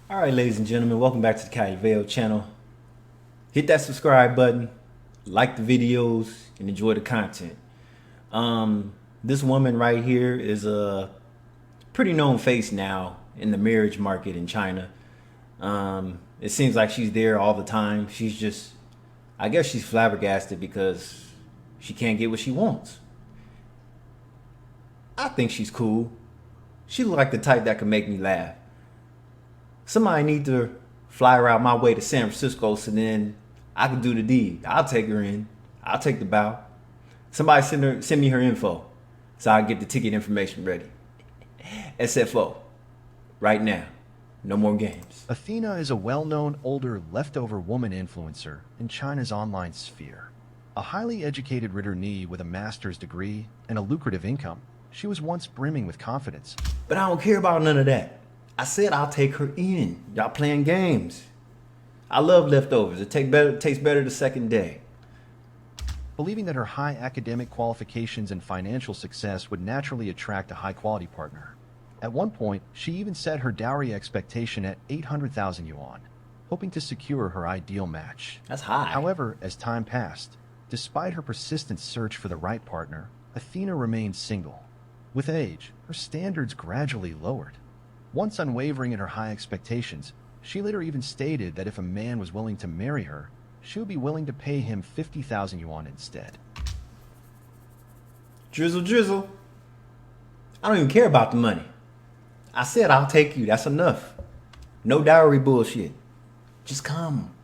All right, ladies and gentlemen, welcome back to the Cali Vale channel. Hit that subscribe button, like the videos, and enjoy the content. This woman right here is a pretty known face now in the marriage market in China. It seems like she's there all the time. I guess she's flabbergasted because she can't get what she wants. I think she's cool. She look like the type that could make me laugh. Somebody need to fly her out my way to San Francisco so then I can do the deed. I'll take her in. I'll take the bow. Somebody send me her info so I can get the ticket information ready. SFO. Right now. No more games. Athena is a well-known older leftover woman influencer in China's online sphere. A highly educated Ritter with a master's degree and a lucrative income, she was once brimming with confidence. But I don't care about none of that. I said I'll take her in. Y'all playing games. I love leftovers. It tastes better the second day. Believing that her high academic qualifications and financial success would naturally attract a high-quality partner. At one point, she even set her dowry expectation at 800,000 yuan, hoping to secure her ideal match. That's high. However, as time passed, despite her persistent search for the right partner, Athena remained single. With age, her standards gradually lowered. Once unwavering in her high expectations, she later even stated that if a man was willing to marry her, she would be willing to pay him 50,000 yuan instead. Drizzle. I don't even care about the money. I said I'll take you. That's enough. No dowry bullshit. Just come.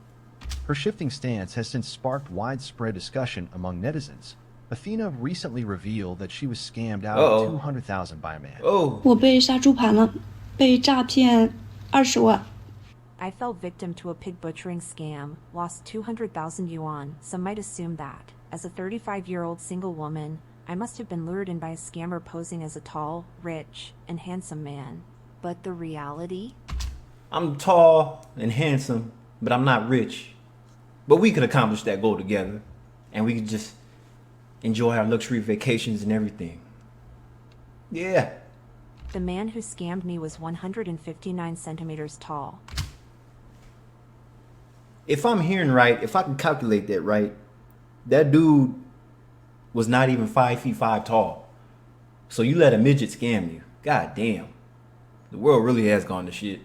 Her shifting stance has since sparked widespread discussion among netizens. Athena recently revealed that she was scammed out of 200,000 by a man. Oh. 我被杀猪盘了，被诈骗20万。 I fell victim to a pig butchering scam, lost 200,000 yuan. Some might assume that, as a 35-year-old single woman, I must have been lured in by a scammer posing as a tall, rich, and handsome man. But the reality? I'm tall and handsome, but I'm not rich. But we could accomplish that goal together. And we could just enjoy our luxury vacations and everything. Yeah. The man who scammed me was 159 centimeters tall. If I'm hearing right, if I can calculate that right, that dude was not even 5 feet 5 tall. So you let a midget scam you. God damn. The world really has gone to shit.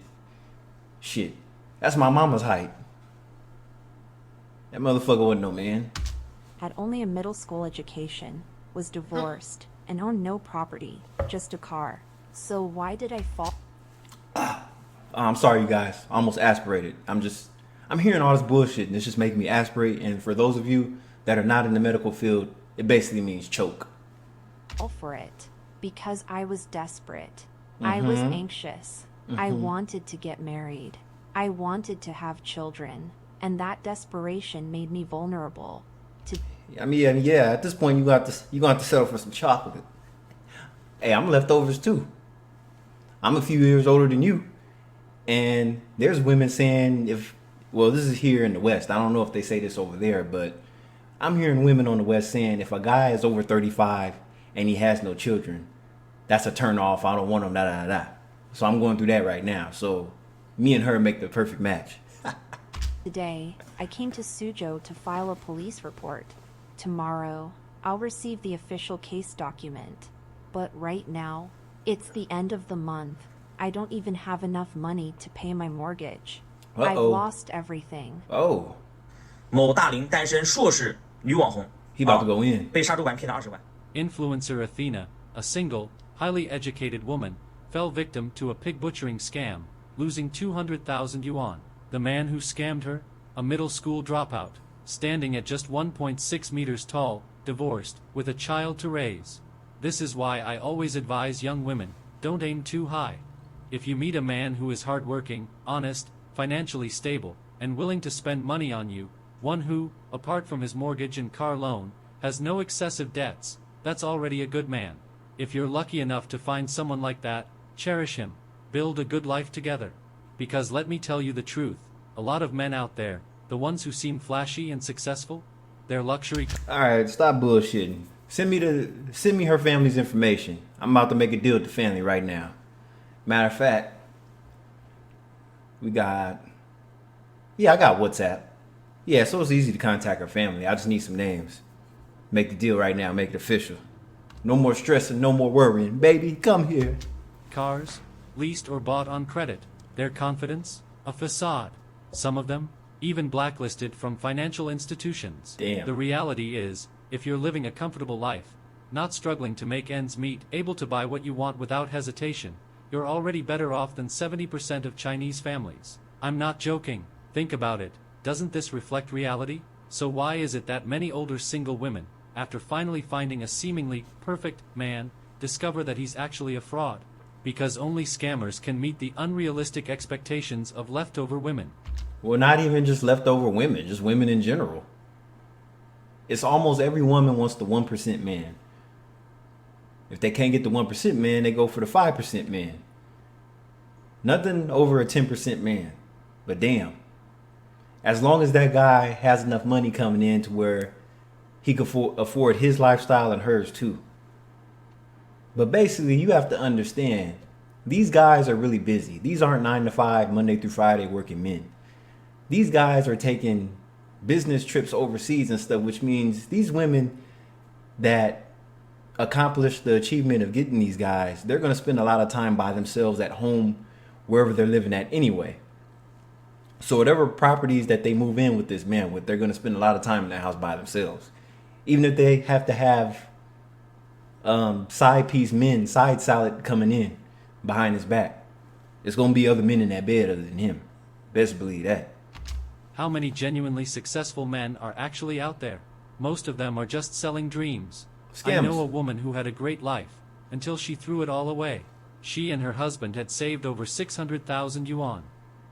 Shit. That's my mama's height. That motherfucker wasn't no man. Had only a middle school education, was divorced, and owned no property, just a car. So why did I fall? I'm sorry, you guys. I almost aspirated. I'm hearing all this bullshit, and it's just making me aspirate. And for those of you that are not in the medical field, it basically means choke. For it because I was desperate. I was anxious. I wanted to get married. I wanted to have children, and that desperation made me vulnerable to. I mean, yeah. At this point, you gonna have to settle for some chocolate. Hey, I'm leftovers too. I'm a few years older than you, and there's women saying this is here in the West. I don't know if they say this over there, but I'm hearing women on the West saying if a guy is over 35 and he has no children, that's a turn off. I don't want him, So I'm going through that right now. So me and her make the perfect match. Today, I came to Suzhou to file a police report. Tomorrow, I'll receive the official case document. But right now, it's the end of the month. I don't even have enough money to pay my mortgage. I've lost everything. Oh. 某大龄单身硕士女网红 He about to go in. 被杀猪盘骗了20万。 Influencer Athena, a single, highly educated woman, fell victim to a pig butchering scam, losing 200,000 yuan. The man who scammed her, a middle school dropout, standing at just 1.6 meters tall, divorced, with a child to raise. This is why I always advise young women, don't aim too high. If you meet a man who is hardworking, honest, financially stable, and willing to spend money on you, one who, apart from his mortgage and car loan, has no excessive debts, that's already a good man. If you're lucky enough to find someone like that, cherish him, build a good life together. Because let me tell you the truth, a lot of men out there, the ones who seem flashy and successful, their luxury. Alright, stop bullshitting. Send me her family's information. I'm about to make a deal with the family right now. Matter of fact, We got, yeah, I got WhatsApp. Yeah, so it's easy to contact her family. I just need some names. Make the deal right now, make it official. No more stressing, no more worrying. Baby, come here. Cars, leased or bought on credit. Their confidence, a facade. Some of them, even blacklisted from financial institutions. Damn. The reality is, if you're living a comfortable life, not struggling to make ends meet, able to buy what you want without hesitation, you're already better off than 70% of Chinese families. I'm not joking. Think about it. Doesn't this reflect reality? So why is it that many older single women, after finally finding a seemingly perfect man, discover that he's actually a fraud? Because only scammers can meet the unrealistic expectations of leftover women. Well, not even just leftover women, just women in general. It's almost every woman wants the 1% man. If they can't get the 1% man, they go for the 5% man. Nothing over a 10% man. But damn, as long as that guy has enough money coming in to where he can afford his lifestyle and hers too. But basically, you have to understand, these guys are really busy. These aren't 9 to 5, Monday through Friday working men. These guys are taking business trips overseas and stuff, which means these women that accomplish the achievement of getting these guys, they're going to spend a lot of time by themselves at home, wherever they're living at anyway. So whatever properties that they move in with this man with, they're going to spend a lot of time in that house by themselves. Even if they have to have side piece men, side salad coming in behind his back, it's going to be other men in that bed other than him. Best believe that. How many genuinely successful men are actually out there? Most of them are just selling dreams. I know a woman who had a great life, until she threw it all away. She and her husband had saved over 600,000 yuan.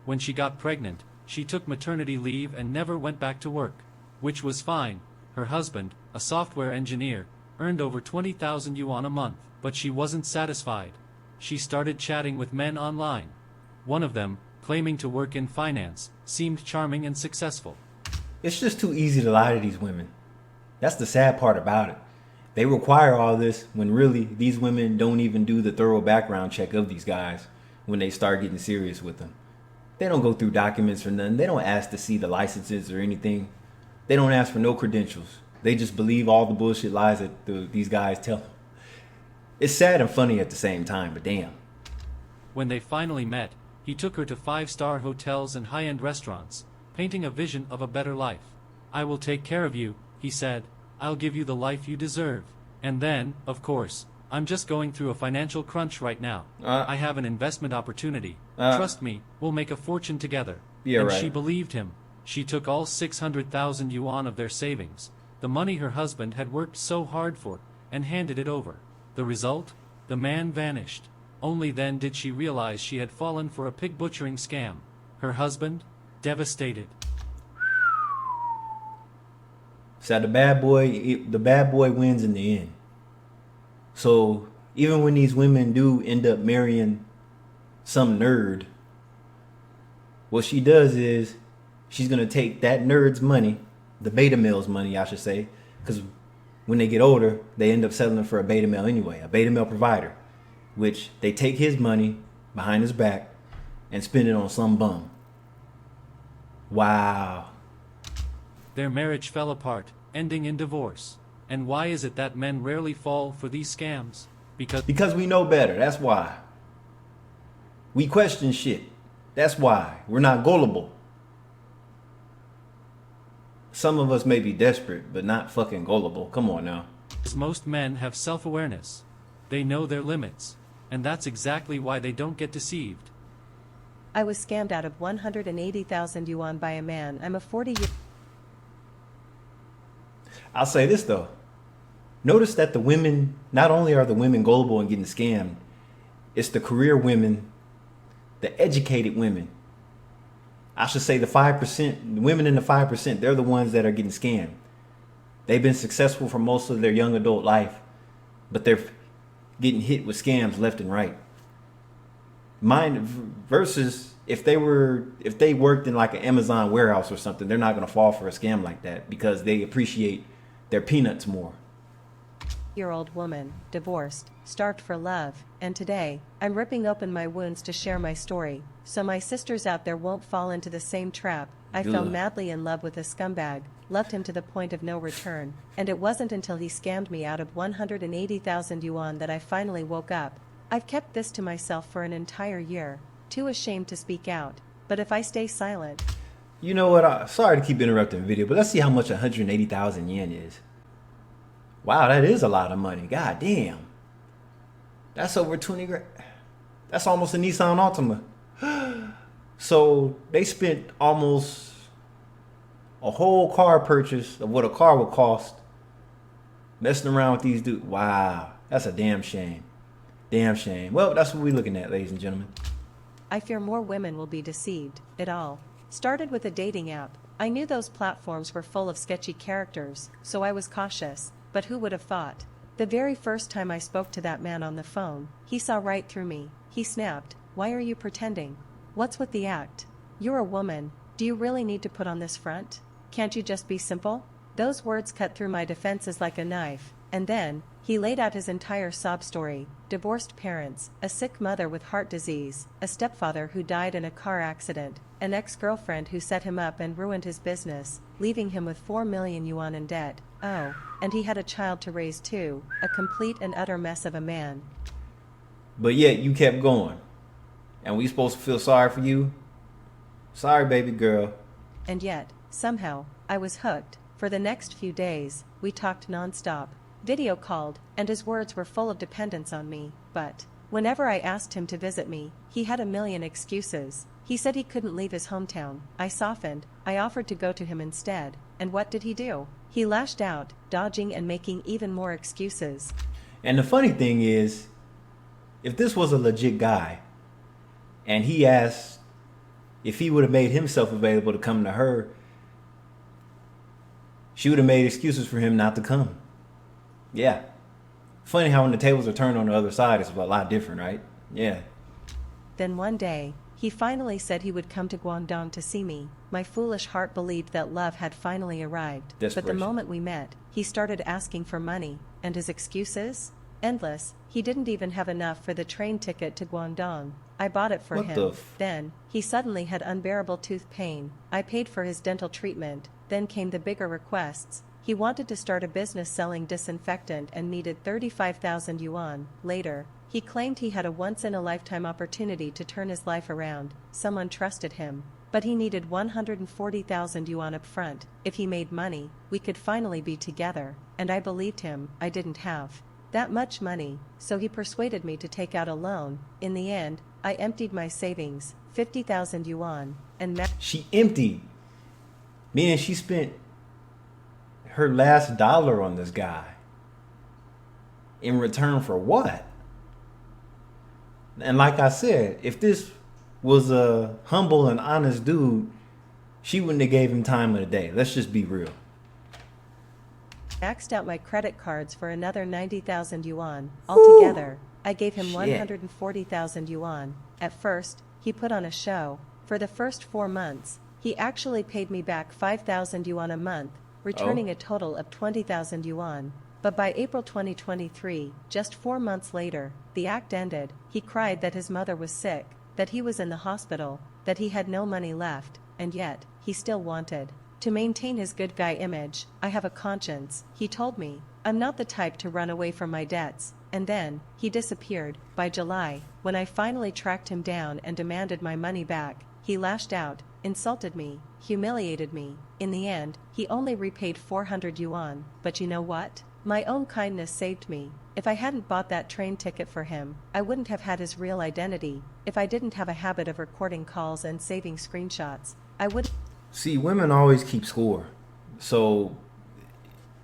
When she got pregnant, she took maternity leave and never went back to work. Which was fine. Her husband, a software engineer, earned over 20,000 yuan a month. But she wasn't satisfied. She started chatting with men online. One of them, claiming to work in finance, seemed charming and successful. It's just too easy to lie to these women. That's the sad part about it. They require all this when really these women don't even do the thorough background check of these guys when they start getting serious with them. They don't go through documents or nothing. They don't ask to see the licenses or anything. They don't ask for no credentials. They just believe all the bullshit lies that these guys tell them. It's sad and funny at the same time, but damn. When they finally met, he took her to 5-star hotels and high-end restaurants, painting a vision of a better life. I will take care of you, he said. I'll give you the life you deserve. And then, of course, I'm just going through a financial crunch right now. I have an investment opportunity. Trust me, we'll make a fortune together. Yeah, and right. she believed him. She took all 600,000 yuan of their savings, the money her husband had worked so hard for, and handed it over. The result? The man vanished. Only then did she realize she had fallen for a pig butchering scam. Her husband? Devastated. So the bad boy wins in the end. So even when these women do end up marrying some nerd, what she does is she's going to take that nerd's money, the beta male's money, I should say, because when they get older, they end up settling for a beta male anyway, a beta male provider, which they take his money behind his back and spend it on some bum. Wow. Their marriage fell apart, ending in divorce. And why is it that men rarely fall for these scams? Because we know better. That's why. We question shit. That's why. We're not gullible. Some of us may be desperate, but not fucking gullible. Come on now. Most men have self-awareness. They know their limits. And that's exactly why they don't get deceived. I was scammed out of 180,000 yuan by a man. I'm a 40-year... I'll say this though. Notice that the women, not only are the women gullible and getting scammed, it's the career women, the educated women. I should say the 5%, the women in the 5%, they're the ones that are getting scammed. They've been successful for most of their young adult life, but they're getting hit with scams left and right. Versus if they worked in like an Amazon warehouse or something, they're not going to fall for a scam like that because they appreciate their peanuts more. Year-old woman, divorced, starved for love, and today, I'm ripping open my wounds to share my story, so my sisters out there won't fall into the same trap. I fell Ugh. madly in love with a scumbag, loved him to the point of no return, and it wasn't until he scammed me out of 180,000 yuan that I finally woke up. I've kept this to myself for an entire year, too ashamed to speak out, but if I stay silent... You know what? Sorry to keep interrupting the video, but let's see how much 180,000 yen is. Wow, that is a lot of money. God damn. That's over 20 grand. That's almost a Nissan Altima. So they spent almost a whole car purchase of what a car would cost messing around with these dudes. Wow, that's a damn shame. Damn shame. Well, that's what we're looking at, ladies and gentlemen. I fear more women will be deceived. It all started with a dating app. I knew those platforms were full of sketchy characters, so I was cautious. But who would have thought? The very first time I spoke to that man on the phone, he saw right through me. He snapped, "Why are you pretending? What's with the act? You're a woman. Do you really need to put on this front? Can't you just be simple?" Those words cut through my defenses like a knife, and then, he laid out his entire sob story: divorced parents, a sick mother with heart disease, a stepfather who died in a car accident, an ex-girlfriend who set him up and ruined his business, leaving him with 4 million yuan in debt. Oh, and he had a child to raise too, a complete and utter mess of a man. But yet you kept going. And we supposed to feel sorry for you? Sorry, baby girl. And yet, somehow, I was hooked. For the next few days, we talked nonstop, video called, and his words were full of dependence on me. But whenever I asked him to visit me, he had a million excuses. He said he couldn't leave his hometown. I softened. I offered to go to him instead. And what did he do? He lashed out, dodging and making even more excuses. And the funny thing is, if this was a legit guy, and he asked if he would have made himself available to come to her, she would have made excuses for him not to come. Yeah. Funny how when the tables are turned on the other side, it's a lot different, right? Yeah. Then one day, he finally said he would come to Guangdong to see me. My foolish heart believed that love had finally arrived. But the Desperation. moment we met, he started asking for money, and his excuses? Endless. He didn't even have enough for the train ticket to Guangdong. I bought it for What him. the Then, he suddenly had unbearable tooth pain. I paid for his dental treatment. Then came the bigger requests. He wanted to start a business selling disinfectant and needed 35,000 yuan. Later, he claimed he had a once-in-a-lifetime opportunity to turn his life around. Someone trusted him. But he needed 140,000 yuan up front. If he made money, we could finally be together. And I believed him. I didn't have that much money, so he persuaded me to take out a loan. In the end, I emptied my savings, 50,000 yuan, and She emptied. Meaning she spent her last dollar on this guy. In return for what? And like I said, if this was a humble and honest dude, she wouldn't have gave him time of the day. Let's just be real. maxed out my credit cards for another 90,000 yuan. Altogether, I gave him Shit. 140,000 yuan. At first, he put on a show. For the first 4 months, he actually paid me back 5,000 yuan a month, returning a total of 20,000 yuan. But by April 2023, just 4 months later, the act ended. He cried that his mother was sick, that he was in the hospital, that he had no money left, and yet, he still wanted to maintain his good guy image. I have a conscience, he told me. I'm not the type to run away from my debts. And then, he disappeared. By July, when I finally tracked him down and demanded my money back, he lashed out, insulted me, humiliated me. In the end, he only repaid 400 yuan. But you know what? My own kindness saved me. If I hadn't bought that train ticket for him, I wouldn't have had his real identity. If I didn't have a habit of recording calls and saving screenshots, I would... See, women always keep score. So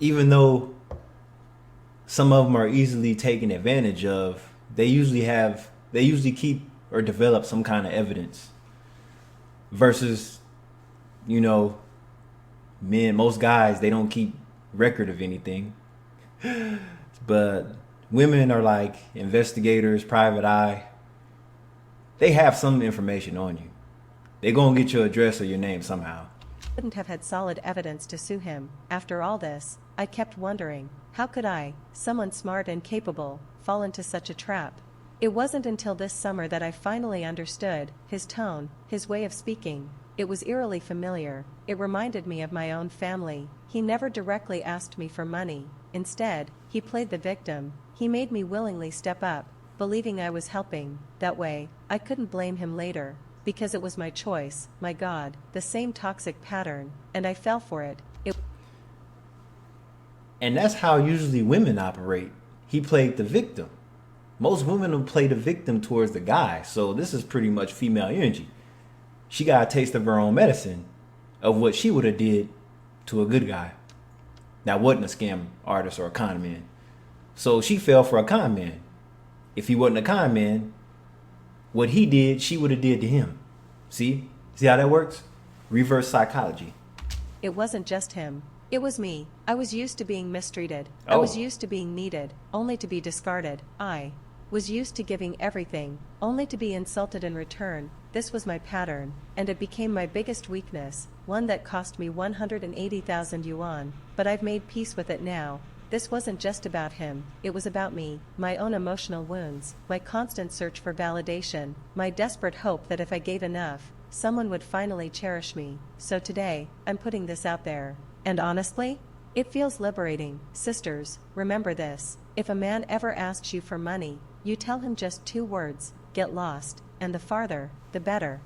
even though some of them are easily taken advantage of, they usually keep or develop some kind of evidence. Versus, men, most guys, they don't keep record of anything. But women are like investigators, private eye. They have some information on you. They're going to get your address or your name somehow. Wouldn't have had solid evidence to sue him. After all this, I kept wondering, how could I, someone smart and capable, fall into such a trap? It wasn't until this summer that I finally understood his tone, his way of speaking. It was eerily familiar. It reminded me of my own family. He never directly asked me for money. Instead, he played the victim. He made me willingly step up, believing I was helping. That way, I couldn't blame him later. Because it was my choice, my God, the same toxic pattern, and I fell for it. And that's how usually women operate. He played the victim. Most women will play the victim towards the guy. So this is pretty much female energy. She got a taste of her own medicine of what she would have did to a good guy that wasn't a scam artist or a con man. So she fell for a con man. If he wasn't a con man, what he did, she would have did to him. See how that works? Reverse psychology. It wasn't just him. It was me. I was used to being mistreated. I was used to being needed, only to be discarded. I was used to giving everything, only to be insulted in return. This was my pattern, and it became my biggest weakness, one that cost me 180,000 yuan, but I've made peace with it now. This wasn't just about him, it was about me, my own emotional wounds, my constant search for validation, my desperate hope that if I gave enough, someone would finally cherish me. So today, I'm putting this out there. And honestly, it feels liberating. Sisters, remember this. If a man ever asks you for money, you tell him just 2 words, get lost, and the farther, the better.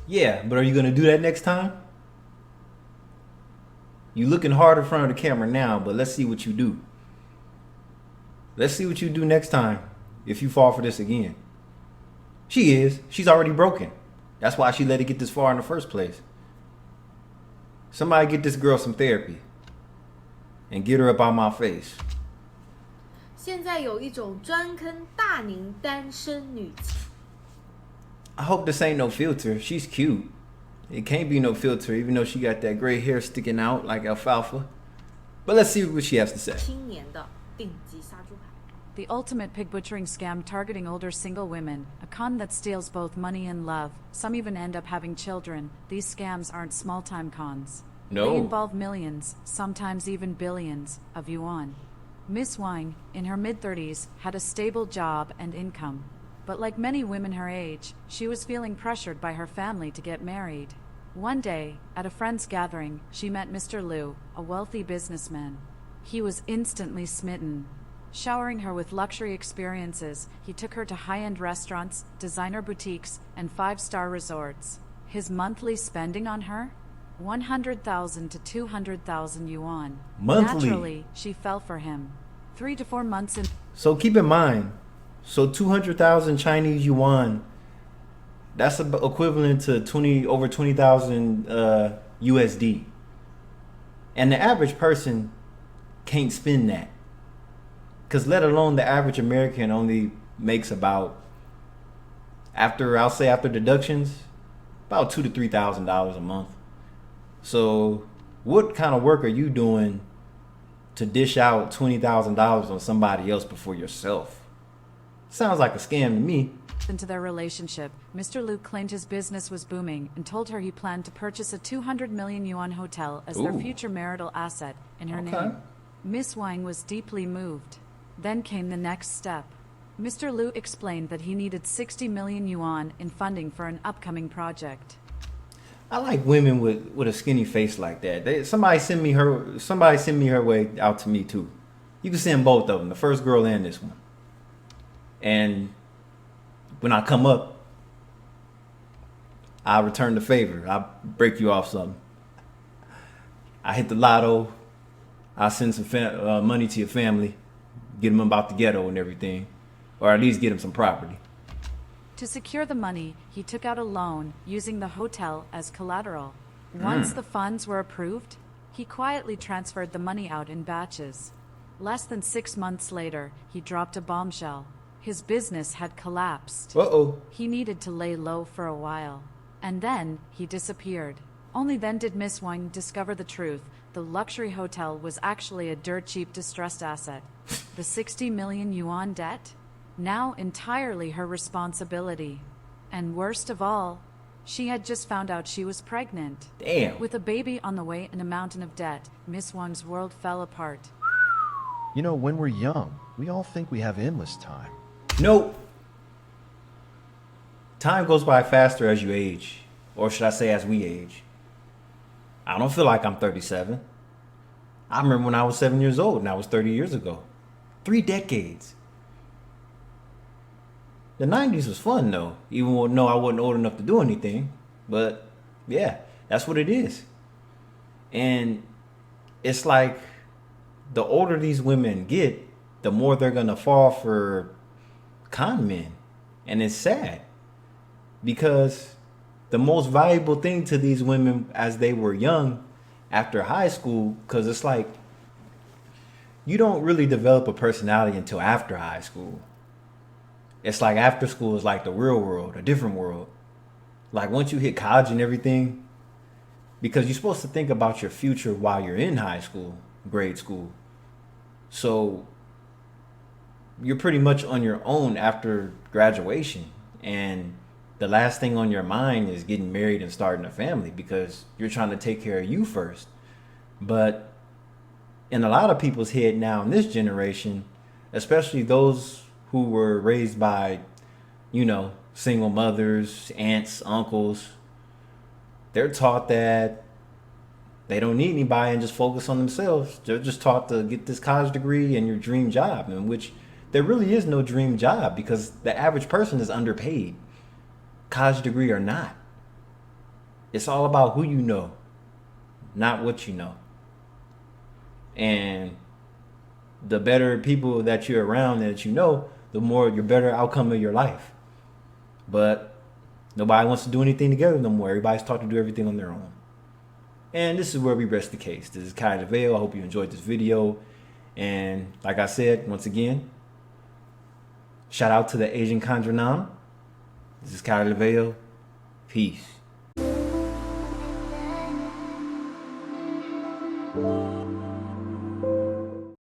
Yeah, but are you going to do that next time? You looking hard in front of the camera now, but let's see what you do. Let's see what you do next time if you fall for this again. She's already broken. That's why she let it get this far in the first place. Somebody get this girl some therapy and get her up out my face. 现在有一种专坑大龄单身女 I hope this ain't no filter. She's cute. It can't be no filter, even though she got that gray hair sticking out like alfalfa. But let's see what she has to say. 青年的顶级杀猪盘。 The ultimate pig butchering scam targeting older single women, a con that steals both money and love. Some even end up having children. These scams aren't small-time cons. No. They involve millions, sometimes even billions, of yuan. Miss Wang, in her mid-30s, had a stable job and income. But like many women her age, she was feeling pressured by her family to get married. One day, at a friend's gathering, she met Mr. Liu, a wealthy businessman. He was instantly smitten. Showering her with luxury experiences, he took her to high-end restaurants, designer boutiques, and 5-star resorts. His monthly spending on her? 100,000 to 200,000 yuan. Monthly? Naturally, she fell for him. 3 to 4 months in... So keep in mind, 200,000 Chinese yuan, that's equivalent to over 20,000 USD. And the average person can't spend that. Because let alone the average American only makes about, after deductions, about $2,000 to $3,000 a month. So what kind of work are you doing to dish out $20,000 on somebody else before yourself? Sounds like a scam to me. Into their relationship, Mr. Liu claimed his business was booming and told her he planned to purchase a 200 million yuan hotel as their Ooh. future marital asset in her Okay. name. Miss Wang was deeply moved. Then came the next step. Mr. Liu explained that he needed 60 million yuan in funding for an upcoming project. I like women with a skinny face like that. Somebody send me her way out to me too. You can send both of them, the first girl and this one. And when I come up, I return the favor. I break you off something. I hit the lotto. I send some money to your family, get them about the ghetto and everything, or at least get them some property. To secure the money, he took out a loan using the hotel as collateral. Once the funds were approved, he quietly transferred the money out in batches. Less than 6 months later, he dropped a bombshell. His business had collapsed. Uh-oh. He needed to lay low for a while. And then he disappeared. Only then did Miss Wang discover the truth. The luxury hotel was actually a dirt cheap distressed asset. The 60 million yuan debt? Now entirely her responsibility. And worst of all, She had just found out she was pregnant. Damn. With a baby on the way and a mountain of debt, Miss Wang's world fell apart. You know, when we're young, we all think we have endless time. Nope. Time goes by faster as you age. Or should I say as we age. I don't feel like I'm 37. I remember when I was 7 years old and that was 30 years ago. 3 decades. The 90s was fun though, even though I wasn't old enough to do anything. But yeah, that's what it is. And it's like the older these women get, the more they're gonna fall for con men. And it's sad because the most valuable thing to these women as they were young after high school, because it's like you don't really develop a personality until after high school. It's like after school is like the real world, a different world. Like once you hit college and everything, because you're supposed to think about your future while you're in high school, grade school. So you're pretty much on your own after graduation. And the last thing on your mind is getting married and starting a family because you're trying to take care of you first. But in a lot of people's head now in this generation, especially those who were raised by, you know, single mothers, aunts, uncles, they're taught that they don't need anybody and just focus on themselves. They're just taught to get this college degree and your dream job, in which there really is no dream job because the average person is underpaid, college degree or not. It's all about who you know, not what you know. And the better people that you're around and that you know, the more your better outcome of your life. But nobody wants to do anything together no more. Everybody's taught to do everything on their own. And this is where we rest the case. This is Kai DeVale. I hope you enjoyed this video. And like I said, once again, shout out to the Asian Conjuranam. This is Kai DeVale. Peace.